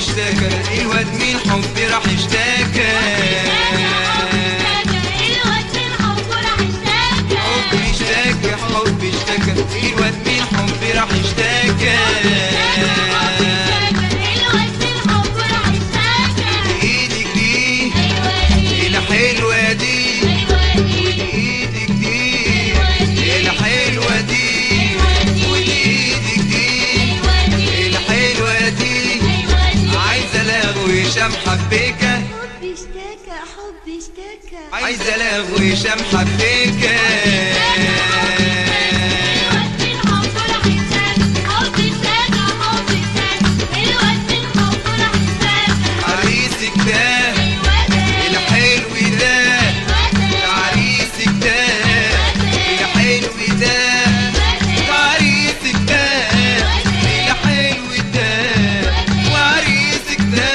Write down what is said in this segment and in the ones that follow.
اشتكى الواد من حب راح اشتكى. حب اشتكى حب اشتكى الواد من حب راح اشتكى. ايدك دي الحلوة دي وايدك دي الحلوة دي وايدك دي الحلوة دي عايزة لغو هشام حبيكة. حب اشتكى حب اشتكى عايزة لغو هشام حبيكة. عريسك ده الحلو ده عريسك ده الحلو ده عريسك ده الحلو ده وعريسك ده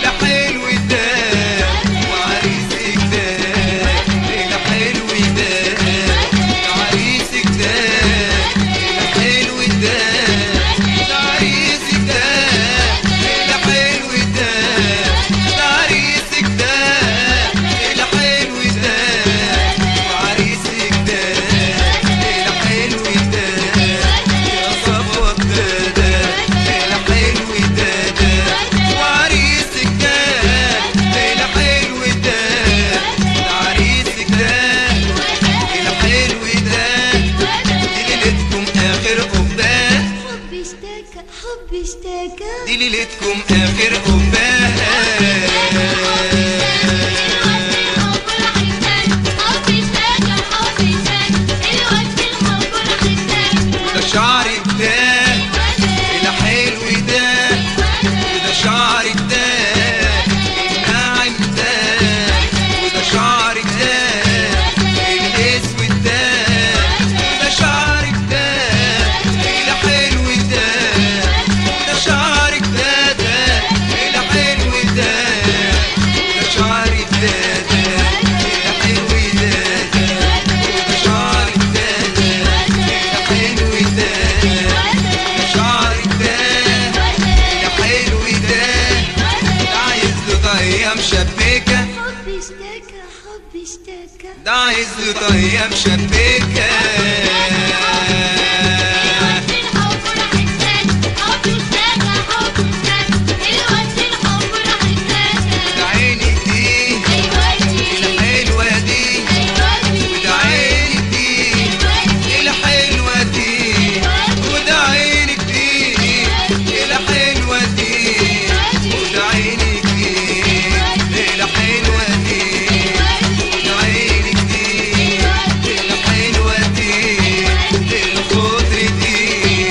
الحلو ده وعريسك ده الحلو ده عريسك ده الحلو ده عريسك ده الحلو ده عريسك ده الحلو ده وعريسك ده الحلو ده يا صبوة ده الحلو ده وعريسك ده الحلو ده عريسك ده الحلو ده دي ليلتكم آخر قباه. حب اشتكى حب اشتكى دي ليلتكم آخر قباه. ده شعرك ده الحلو ده وده شعرك ده الناعم ده وده شعرك ده الاسود ده وده شعرك ده الحلو ده وده شعرك ده الحلو ده وده شعرك ده الحلو ده وده شعرك ده الحلو ده شعرك ده الحلو ده عايز له طاقية مشبكة. حب اشتكى حب اشتكى ده عايز له طاقية مشبكة. ده عينك دي الحلوة دي وده عينك دي الحلوة دي وده عينك دي الحلوة دي وده عينك دي الحلوة دي وده عينك دي الحلوة دي الخضر دي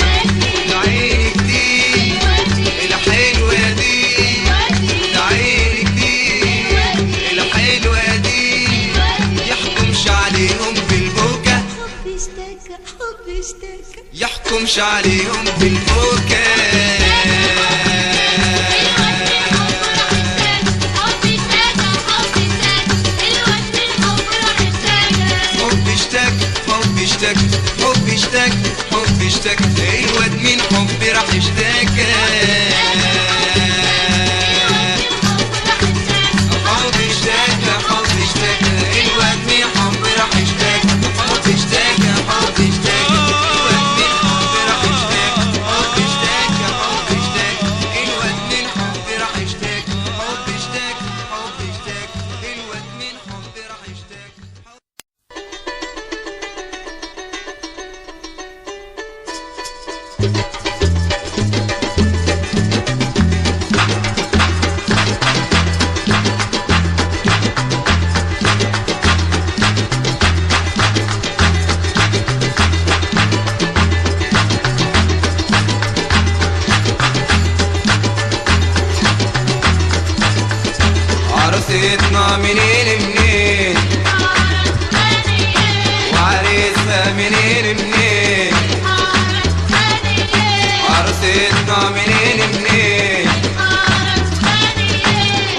وده عينك دي الحلوة دي وده عينك دي الحلوة دي يحكمش عليهم بالبكا. حب اشتكى حب اشتكى يحكمش عليهم بالبكا. حب اشتكى حب اشتكى حب اشتكى حب اشتكى الواد من حب راح اشتكى. حب اشتكى حب اشتكى الواد من حب راح اشتكى. حب اشتكى حب اشتكى الواد من حب راح اشتكى. حب اشتكى حب اشتكى الواد من حب راح اشتكى. حب اشتكى حب اشتكى الواد من حب راح اشتكى. عروستنا منين منين وعريسها منين منين. عروستنا منين منين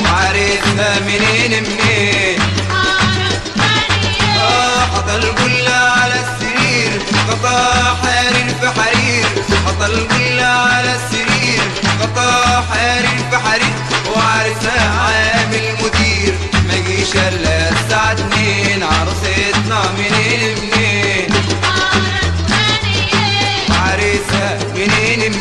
وعريسها منين منين. حط القلة على السرير قطع حرير في حرير. حط القلة على السرير قطع شرطة حارب بحريق وعرسها عامل مدير ما جيش الا الساعة 2 عروستنا منين منين عريسها منين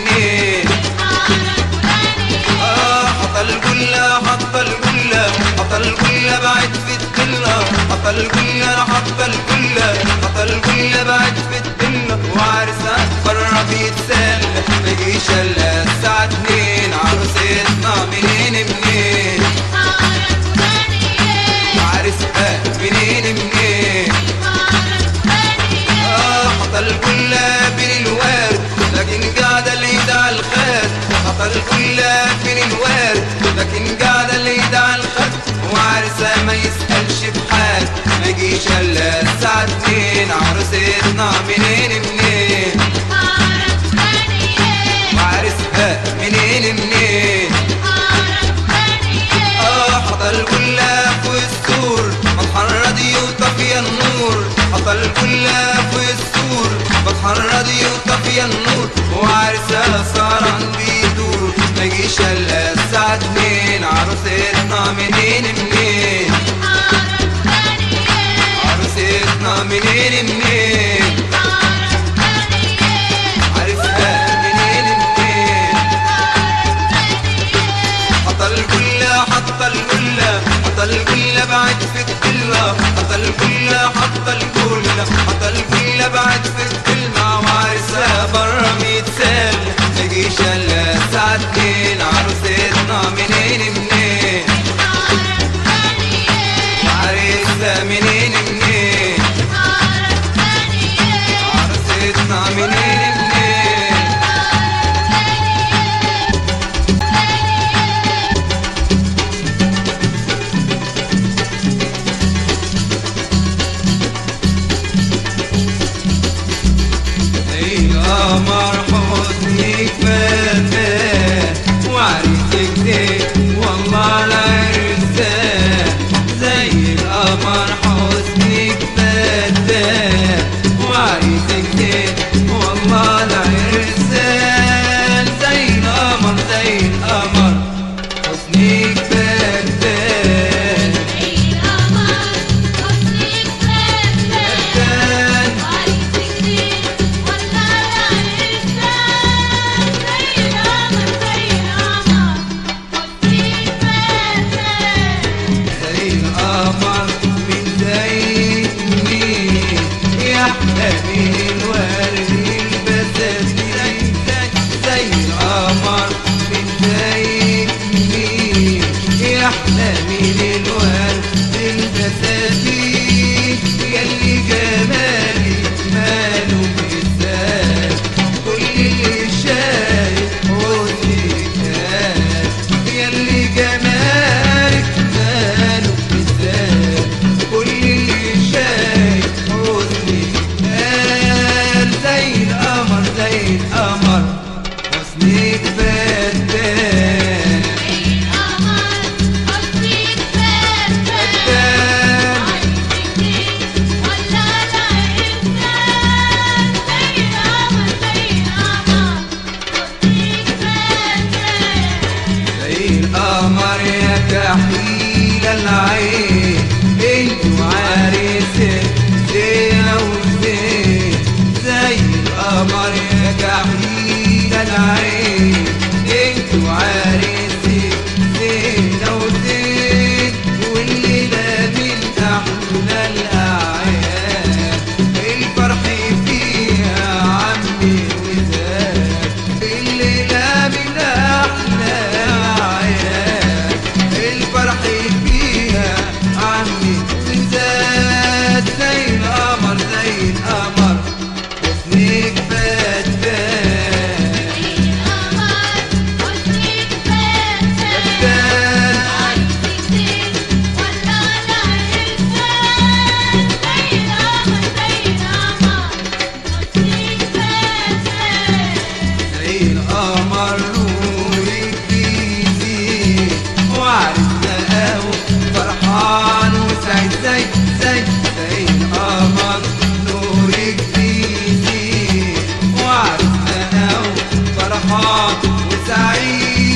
حط الجلة حط الجلة حط الجلة بعد في الضلة حط الجلة انا حط الجلة حط الجلة بعد في الضلة وعرسها بره بيتسلى مجيش الا الساعة 2 عروستنا منين عرسها منين حط الجلة بين الوارد لكن قاعدة اليد على الخد حط الجلة بين الوارد لكن قاعدة اليد على الخد وعرسها ما يسألش بحال ما جيش الا الساعة 2 عروستنا منين وعرسها منين حط الجلة فوق السور بتحرض يوطفي النور حط الجلة فوق السور بتحرض يوطفي النور وعرسها سهران بيدور ما جيش الا الساعة 2 عروستنا منين عروستنا منين عرسها منين حط الجلة حط الجلة حط الجلة بعد في الضلة حط الجلة حط الجلة حط الجلة بعد في الضلة وعرسها بره ميتسلى مجيش الا الساعة 2 عروستنا منين عرسها منين عروستنا منين قمر حزنك فتاه وعريسك ده والله لا عرساه زي القمر حزنك فتاه وعريسك ده والله لا عرساه زي القمر حزنك فتاه القمر من زيني يا حبيبي الورد البساتين زي القمر من زيني يا حبيبي الورد البساتين ياللي جمالي ماله مثال كل اللي شايف حزنك ياللي جمالك ماله كل اللي شايف حزنك زي القمر حزنك فتان زي القمر يا كحيل العين انتوا عريسك زينة وزين زي القمر يا كحيل العين انتوا عريسك زينة وزين والليلة من احلى الاعياد الفرح فيها عمي وزاد الليلة من احلى الاعياد الفرح فيها عمي وزاد زي القمر حزنك فتان زي القمر نورك بيزيد وعرسنا قهوة فرحان وسعيد زي القمر نورك بيزيد وعرسنا قهوة فرحان وسعيد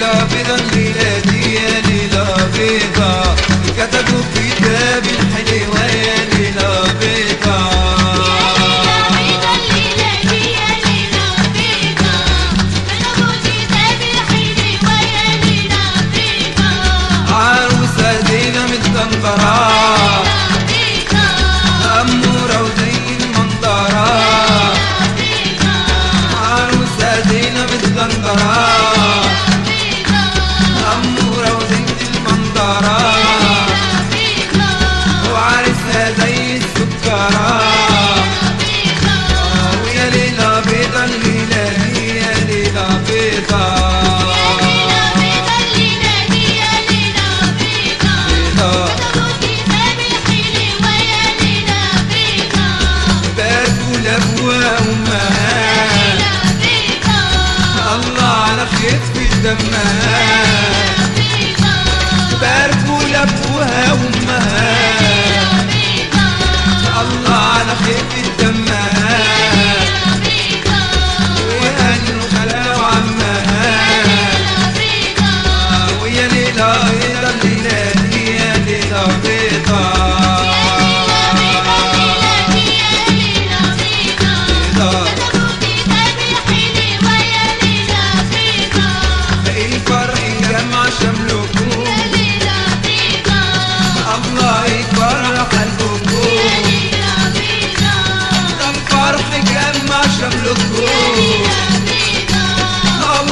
ليلة بيضة الليلة دي يا ليلة بيضة كتبوا في كتاب الحلوة يا ليلة بيضة عروسة زينة متقنطرة أمورة وزي المنظرة عروسة زينة متقنطرة أمورة وزي المنظرة وعرسها زي السكرة ويا ليلة بيضة الليلة دي يا ليلة بيضة لأبوها وأمهات الله على خفة دمها باركوا لأبوها وأمهات الله على خفة دمها وأهل خالها وعمها ويا ليلة بيضة الليلة دي يا ليلة بيضة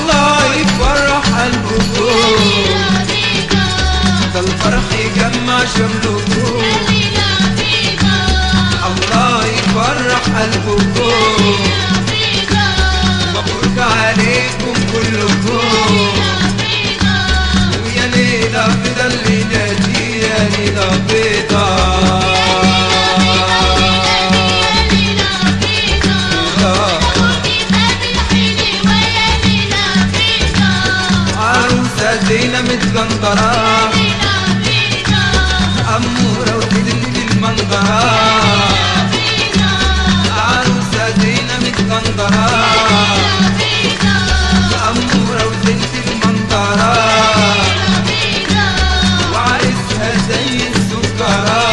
الله يفرح قلبكم ده الفرح يجمع شملكم الله يفرح قلبكم مبروك عليكم كلكم ويا ليلة بيضة الليلة دي يا ليلة بيضة زينة متقنطرة أمورة وتدلل المنظرة عروسة زينة متقنطرة أمورة وتدلل المنظرة وعرسها زي السكرة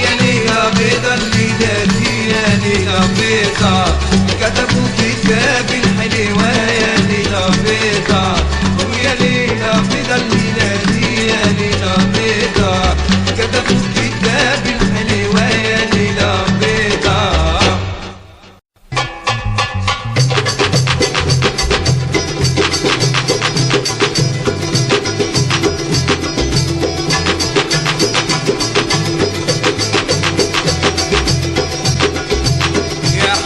يا ليلة بيضة الليلة دي يا ليلة بيضة كتبوا في كتاب الحلوة يا ليلة بيضة ويا ليلة بيضة الليلة دي يا ليلة بيضة كتبوا في كتاب الحلوة يا ليلة بيضة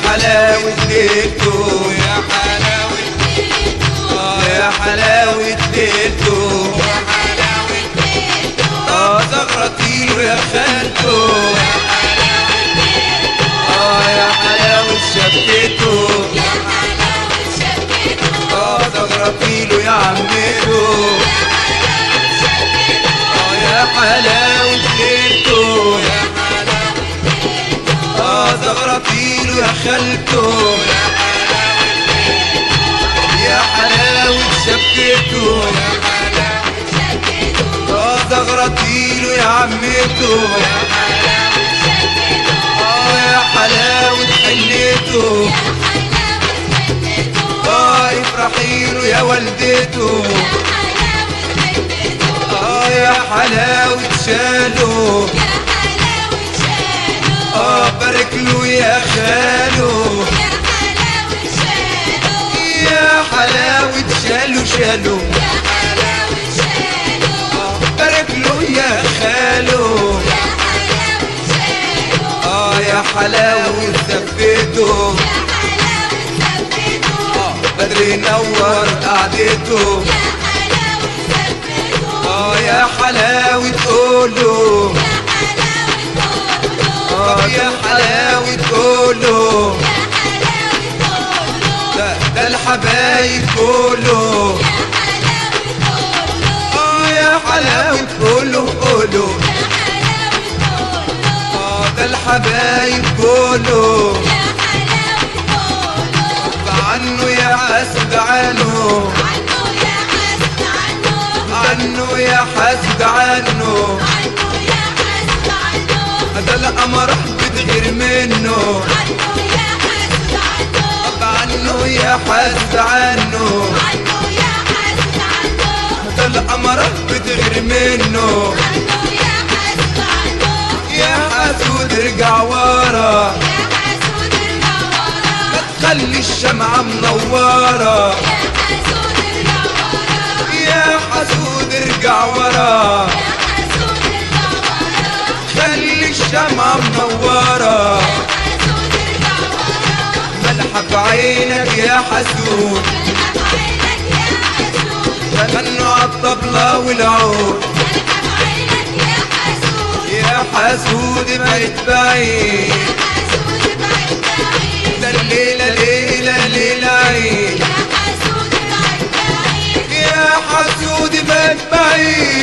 حلاوة ليلته يا حلاوة ليلته يا حلاوة ليلته يا حلاوة ليلته زغرتيله يا خالته يا حلاوة ليلته يا حلاوة شبكته يا حلاوة شبكته زغرتيله يا عمته يا حلاوة شبكته يا حلاوة ليلته يا حلاوة ليلته زغرتيله يا خالته يا حلاوة شبكته زغرتيله يا عمته يا حلاوة حنيته افرحيله يا والدته يا حلاوة شاله بارك له يا خاله يا حلاوة شاله شاله بارك له يا خاله يا حلاوة ثبته بدري نور قعدته يا حلاوة قوله يا حلاوة قوله ده الحبايب كله بولو يا حلاوة بولو عنه يا حسد عنه عنه يا حسد عنه عنه يا حسد عنه عنه يا حسد عنه ده القمر بتغير منه عنه يا حسد عنه عنه يا حسد عنه عنه يا حسد عنه ده القمر بتغير منه عنه يا حسد عنه يا حسود ارجع ورا يا حسود ارجع ورا ما تخلي الشمعة منورة يا حسود ارجع ورا يا حسود ارجع ورا يا حسود ارجع ورا خلي الشمعة منورة يا حسود ارجع ورا ملحة في عينك يا حسود ملحة في عينك يا حسود غنوا عالطبلة والعود ملحة في عينك يا حسود يا حسود بعيد بعيد يا حسود بعيد بعيد ده الليلة ليلة ليلة عيد يا حسود بعيد بعيد يا حسود بعيد بعيد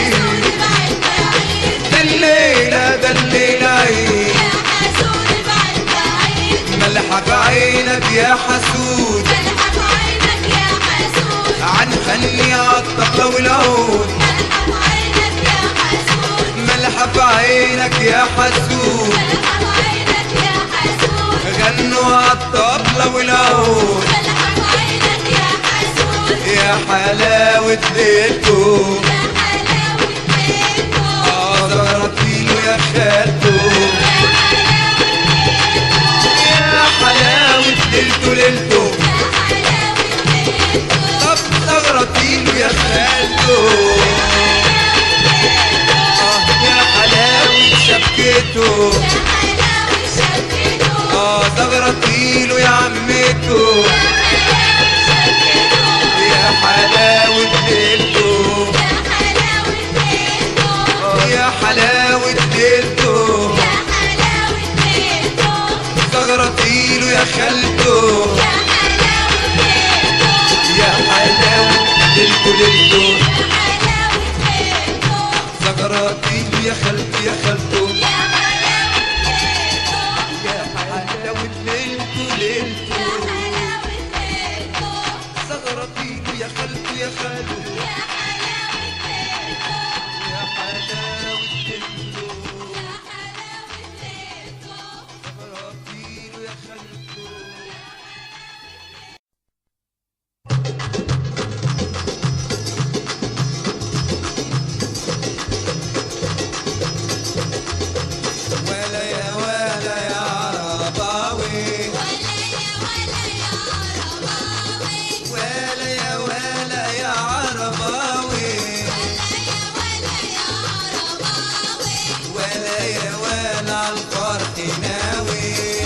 حسود بعيد بعيد ده الليلة عيد يا حسود بعيد بعيد ملحة في عينك يا حسود ملحة في عينك يا حسود عن خلي عالطبلة والعود ملحة في عينك يا حسود ملحة في عينك يا حسود ملحة في عينك يا حسود غنوا عالطبلة والعود ملحة في عينك يا حسود يا حلاوة ليلته يا حلاوة ليلته زغرتيله يا خالته يا حلاوة ليلته ليلته يا حلاوة ليلته طب زغرتيله يا خالته يا حلاوة شبكته يا حلاوة شبكته زغرتيله يا عمته يا حلاوة ليلته يا حلاوة ليلته يا حلاوة ليلته يا حلاوة ليلته زغرتيله يا خالته يا حلاوة ليلته يا حلاوة ليلته ليلته يا حلاوة ليلته زغرتيله يا خالته يا خالته يا حلاوة ليلته يا حلاوة ليلته ليلته يا حلاوة ليلته زغرتيله يا خالته يا خالته يا حلاوة ليلته يا حلاوة ليلته يا حلاوة ليلته زغرتيله يا خالته ولا يا عرباوي ولا يا عرباوي ولا يا ولا عالفرح ناوي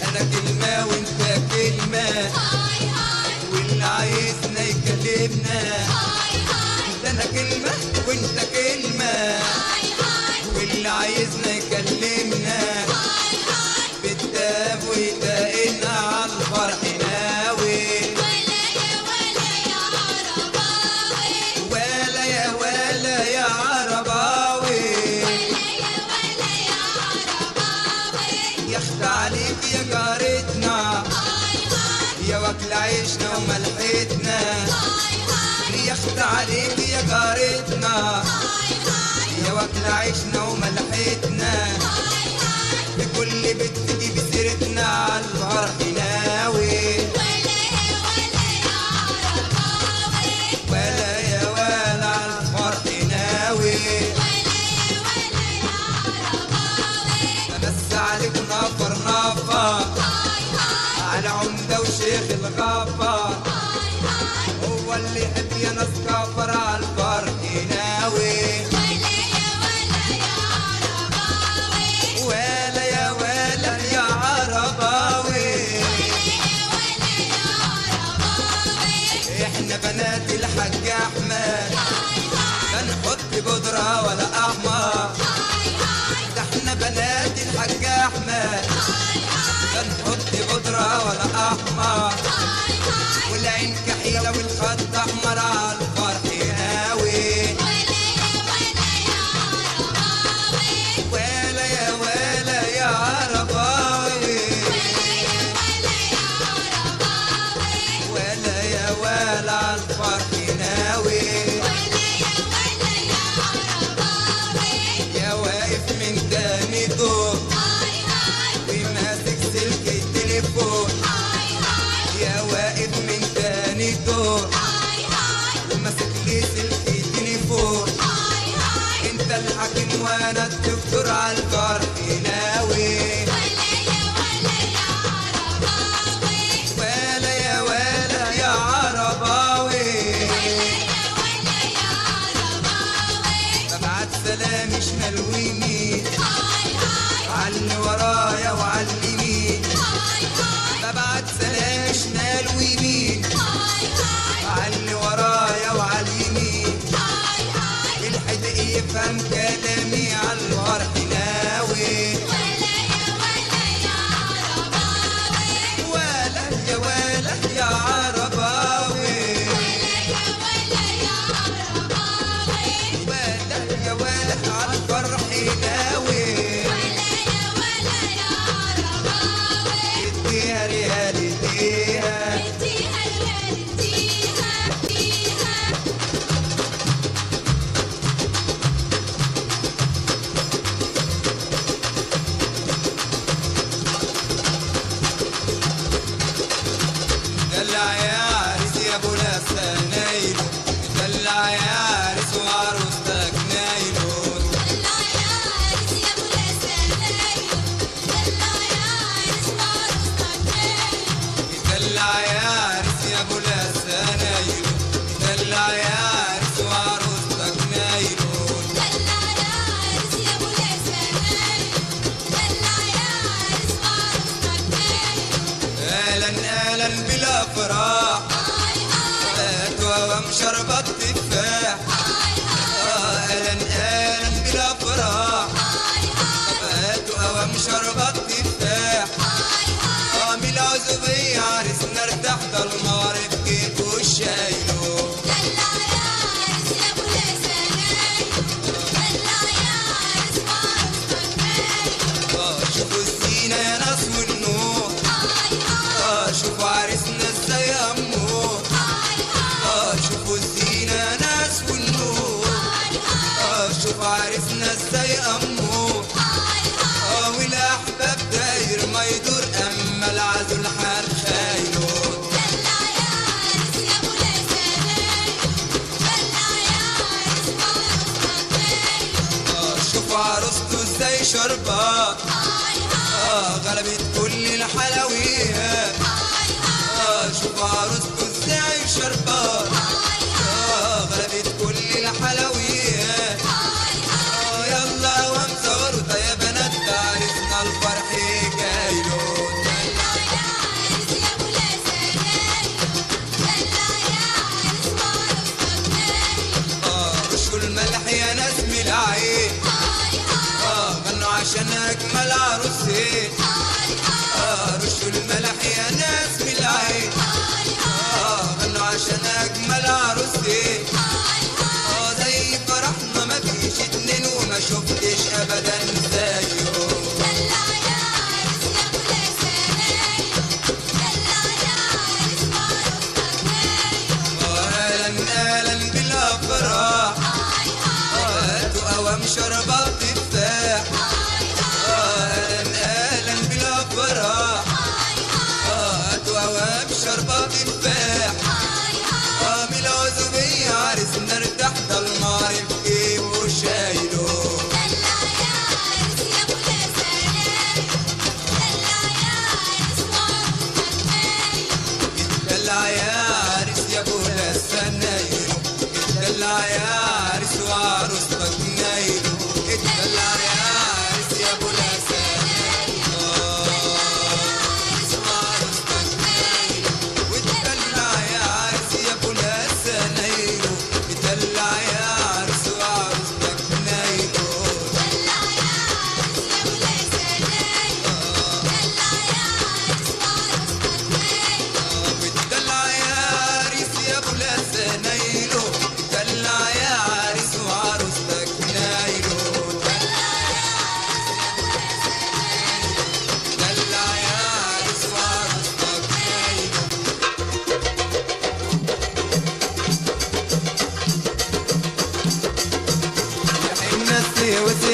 انا كلمة وانت كلمة واللي عايزنا يكلمنا ده انا كلمة وانت كلمة واللي عايزنا يكلمنا بالداب ويدقنا عالفرح ناوي ولا يا عرباوي يا اخت عليك يا جارتنا يا واكل عيشنا وملحتنا يا اخت عليك يا جارتنا يا واكل عيشنا وملحتنا بكل بيت تجيب سيرتنا عالفرح ناوي ولا يا ولا عالفرح ناوي بس عليك نفر نفر على عمدة وشيخ الغفر هو اللي يحب يا ناس كفر عالفرح ناوي ولا يا عرباوي احنا بنات الحاج احمد لا نحط بودرة ولا احمر ده احنا بنات الحاج احمد لا نحط بودرة ولا احمر ولا عالفرح ناوي يا واقف من تاني دور وماسك سلك التليفون يا واقف من تاني دور وماسك لي سلك التليفون انت الحاكم وانا الدكتور عالفرح ناوي ولا يا ولا يا عرباوي ببعت سلام شمال ويمين عاللي ورايا وعاليمين ببعت سلام شمال ويمين عاللي ورايا وعاليمين الحدق يفهم كلامي عالفرح ناوي ولا يا ولا يا عرباوي ولا يا ولا عالفرح ناوي اديها ريال اديها دلع يا عريس يا ابو لسه نايله دلع يا عريس وعروستك نايله دلع يا عريس يا ابو لسه نايله دلع يا عريس وعروستك نايله اهلا بلا فراح هاتوا شربت تفاح اهلا بلا فراح هاتوا شربت تفاح من العزوبية عرسنا ارتاح ده المغرب جيت وشايله شوفوا الزينة يا ناس والنور شوفوا عرسنا ازاي امور شوفوا الزينة يا ناس والنور شوفوا عرسنا ازاي امور والاحباب داير ما يدور اما العزو الحال خايله شوفوا عروسته ازاي شربات غلبت كل الحلويات شوفوا عروسته ازاي شربات غلبت كل الحلويات يلا ومزورته يا بنات عرسنا الفرح جايله رشوا الملح يا ناس من العين غنوا عشان اجمل عروسين رشوا الملح يا ناس من العين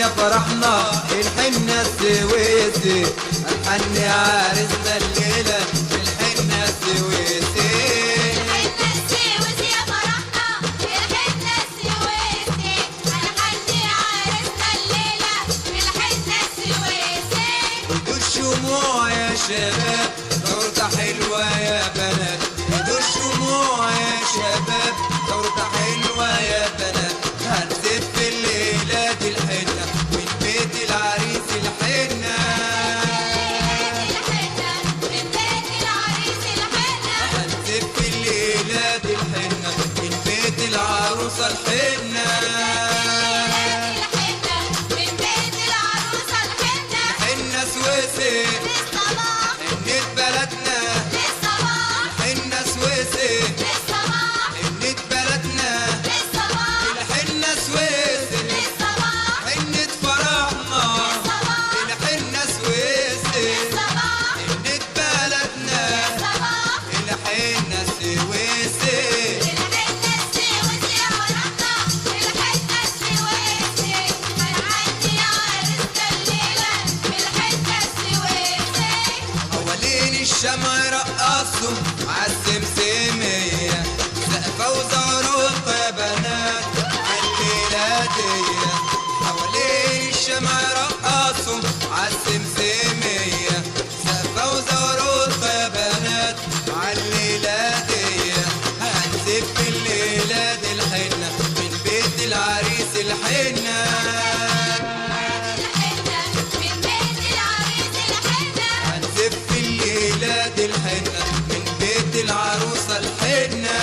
يا فرحنا الحنة السويسي هنحني عرسنا الليلة الحنة السويسي الحنة السويسي يا فرحنا الحنة السويسي هنحني عرسنا الليلة الحنة السويسي خدوا الشموع يا شباب تورتة حلوة يا بنات خدوا الشموع يا شباب تورتة حلوة يا بنات هنزف الليلة دي الحنة من بيت العريس الحنة من بيت العريس الحنة هنزف الليلة دي الحنة من بيت العروسة الحنة من بيت العروسة الحنة حنة سويسي للصباح حنة بلدنا للصباح حنة سويسي للصباح حنة بلدنا للصباح الحنة سويسي للصباح حنة فرحنا الحنة سويسي للصباح حنة بلدنا للصباح الحنة سويسي الحنة السويسي يا فرحنا الحنة السويسي هنعدي عرسنا الليلة بالحنة السويسي حوالين الشمع رقصوا عالسمسمية سقفة وزاروط يا بنات عالليلة دي حوالين الشمع رقصوا عالسمسمية سقفة وزاروط يا بنات عالليلة دي هنزف الليلة دي الحنة من بيت العريس الحنة الحنة من بيت العريس الحنة هنزف الليلة دي الحنة من بيت العروسة الحنة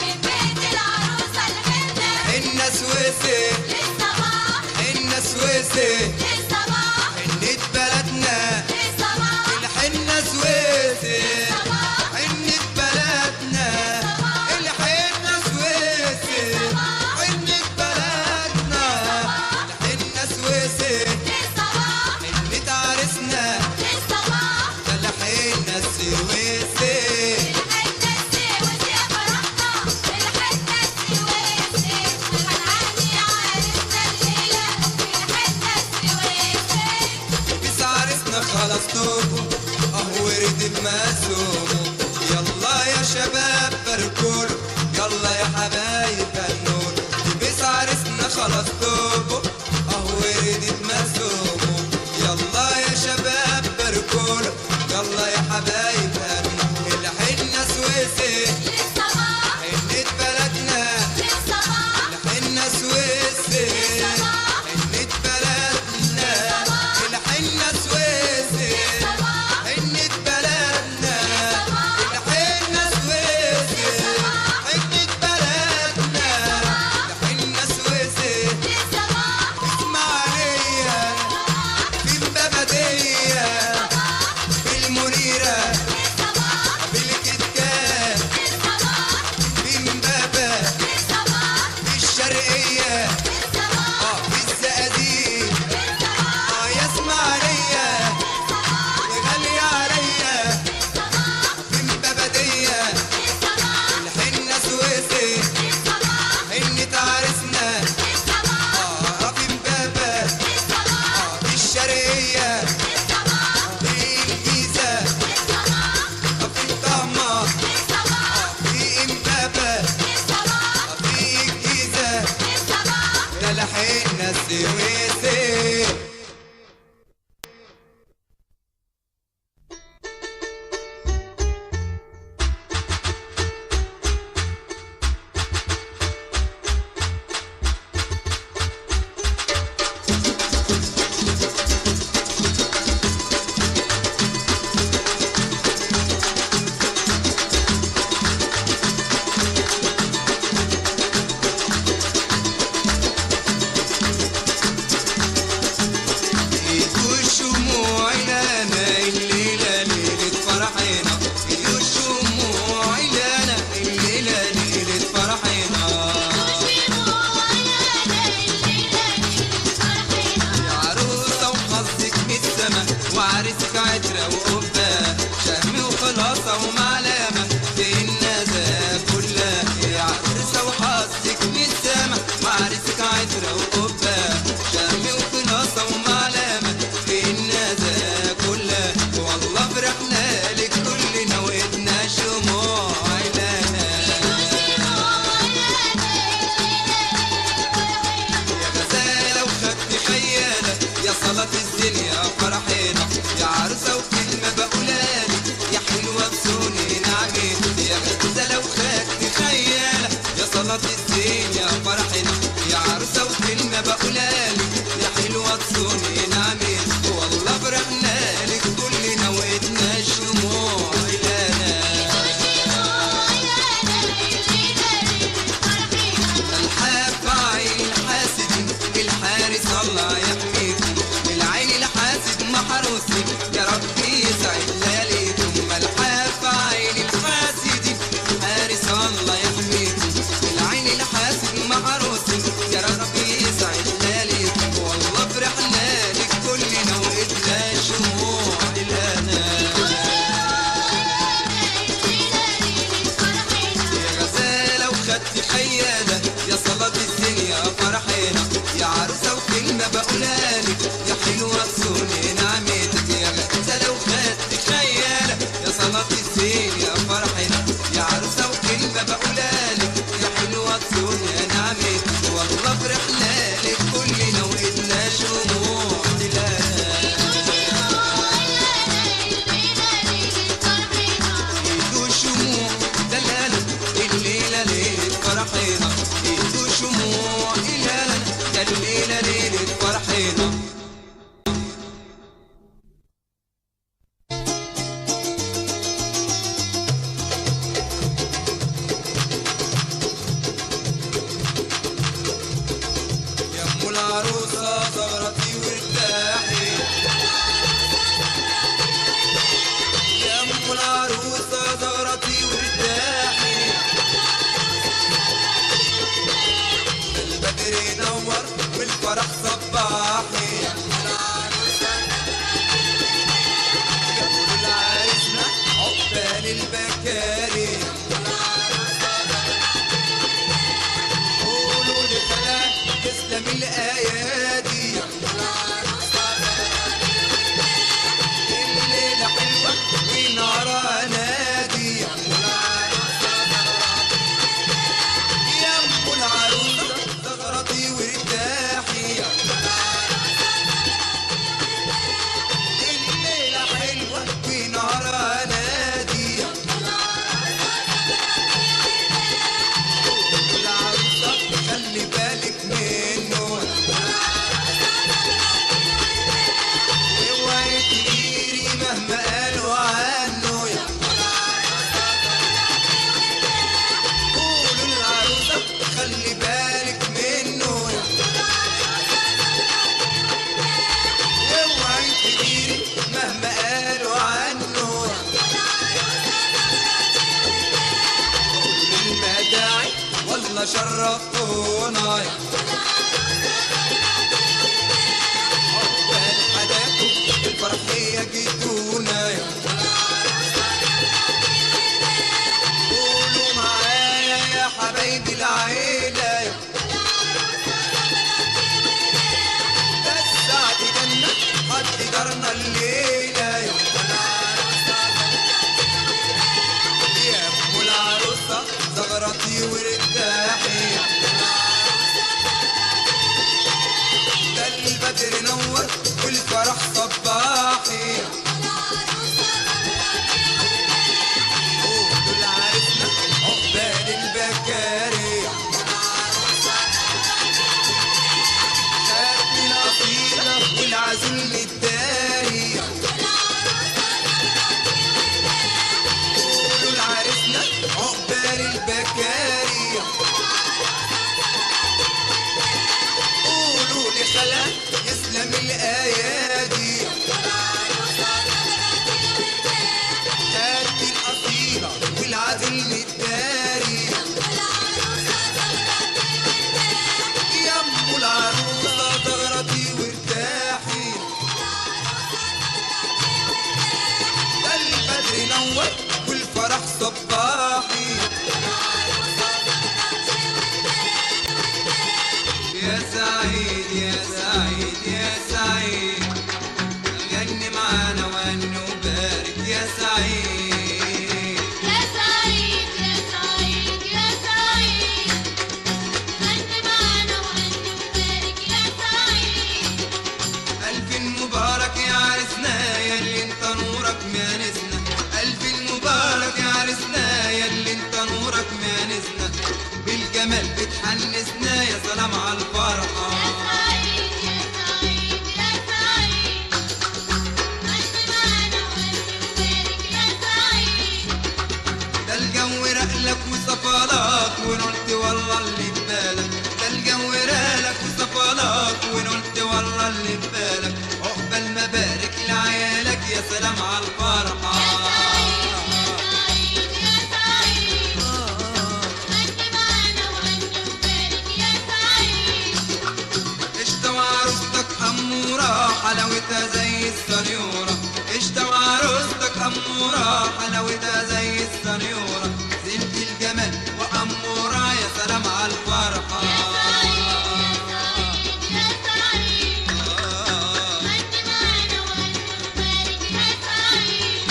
من بيت العروسة الحنة حنة سويسي للصباح حنة سويسي للصباح حنة بلدنا للصباح الحنة سويسي للصباح حنة بلدنا الحنة سويسي حنة بلدنا الحنة سويسي للصباح حنة عرسنا للصباح ده الحنة السويسي الحنة السويسي يا فرحنا الحنة السويسي هنعدي عرسنا الليلة بالحنة السويسي بس عرسنا خلاص توبوا اهو ورد بمسومه يلا يا شباب باركوله يلا يا حبايب هنقول بس عرسنا خلاص توبوا اهو ورد بمسومه يلا يا شباب باركوله يلا يا حبايب هنقول الحنة سويسي للصباح حنة بلدنا للصباح الحنة سويسي حنة بلدنا الحنة سويسي حنة بلدنا الحنة سويسي حنة بلدنا الحنة سويسي للصباح اسماعيلية في البابدية بالمنيرة للصباح بالكتكات للصباح بمبابة للصباح بالشرقية للصباح في الزقازيق للصباح يا اسماعيلية وغالية عليا للصباح في البابدية للصباح الحنة سويسي للصباح حنة عرسنا للصباح في مبابة للصباح في الشرقية للصباح في الجيزة للصباح في الطهمة للصباح في امبابة للصباح في الجيزة للصباح ده الحنة السويسي عطرة الزين يا فرحنا يا عروسة وكلمة بقولالك يا حلوة تصوني نعمل والله فرحنا لك كلنا وإدنا الشموع إلانا الحاف عين الحاسد الحارس الله يحميكم العين الحاسد محروسي يا ربي يسعد لياليكم الحاف عين الحاسد الحارس الله يحميكم العين الحاسد محروسي يا ربي يسعد لياليكم والله فرحنا لك كلنا وإدنا شموع إلانا حيالة يا صلاة الزين يا فرحينا يا عروسة وكلمة بقولالك يا حلوة تصوني نعمتك يا غزالة وخدت خيالة يا صلاة الزين يا فرحينا يا عروسة وكلمة بقولالك يا حلوة تصوني نعمتك والله فرحنا لك كلنا وإدنا شموع دلانا إيدو شموع دلالة الليلة ليلة فرحينا إيدو شموع إلانا ده الليلة ليلة فرحينا يا أم العروسة زغرتي وارتاحي يا أم العروسة زغرتي وارتاحي البدر ينور والفرح صباحي يا أم العروسة قولوا لعريسنا عقبال البكاري قولوا لخلاك تسلم الأيادي الليلة حلوة ونارها نادي يا أم العروسة زغرتي وارتاحي الليلة حلوة ونارها نادي العروسة خلي بالك منه اوعي تغيري مهما قالوا عنه يا قولوا للعروسة خلي بالك منه اوعي تغيري مهما قالوا عنه قولوا المداعي والله شرفتونا يا عقبال حداكم الفرحية جيتونا يا قولوا معايا يا حبايبي العيلة يا ده السعد جنة حد جارنا الليلة يا أم العروسة زغرتي وارتاحي ده البدر نور والفرح صباحي قولوا لعريسنا عقبال البكاري خدت الأصيلة والعزل الداري قولوا لعريسنا عقبال البكاري قولوا لخلاك يسلم الأيادي خدت الأصيلة والعزل الداري يا أم العروسة زغرتي وارتاحي ده البدر نور والفرح صباحي يا سعيد يا سعيد يا سعيد غني معانا وهني وبارك يا سعيد يا سعيد يا سعيد يا سعيد غني معانا وهني وبارك يا سعيد ألف مبارك يا عرسنا يا اللي انت نورك مانسنا ألف مبارك يا عرسنا يا اللي انت نورك مانسنا بالجمال بتحب حنسنا يا سلام على الفرحة. يا سعيد يا سعيد يا سعيد غني معانا وغني وبارك يا سعيد. ده الجو رقلك وصفالك ونلت والله اللي ببالك. ده الجو رقلك وصفالك ونلت والله اللي ببالك. عقبال ما بارك لعيالك يا سلام على الفرحة. يا سعيد يا سعيد غني معانا وغني وبارك يا سعيد. قشطة وعروستك أمورة حلاوتها زي السنيورة. قشطة وعروستك أمورة حلاوتها زي السنيورة. زينة الجمال وأمورة يا سلام على الفرحة. يا سعيد يا سعيد غني معانا وغني وبارك يا سعيد.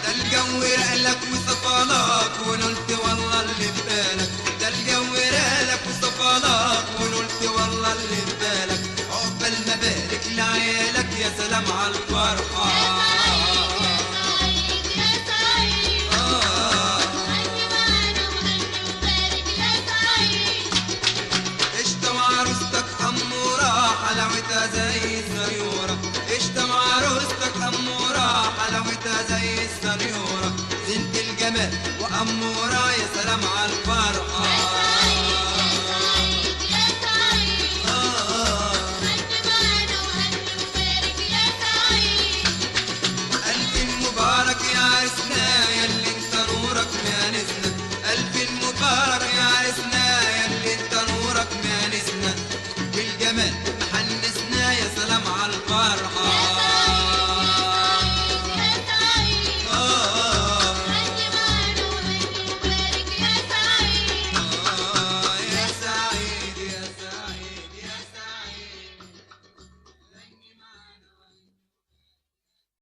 ده الجو رقلك وصفالك ونلت والله اللي ببالك. ده الجو رقلك وصفالك ونلت والله اللي ببالك. عقبال ما بارك لعيالك يا سلام على الفرحة. يا سعيد غني معانا وغني وبارك يا سعيد. قشطة وعروستك أمورة حلاوتها زي السنيورة. قشطة وعروستك أمورة حلاوتها زي السنيورة. زينة الجمال وأمورة يا سلام على الفرحة.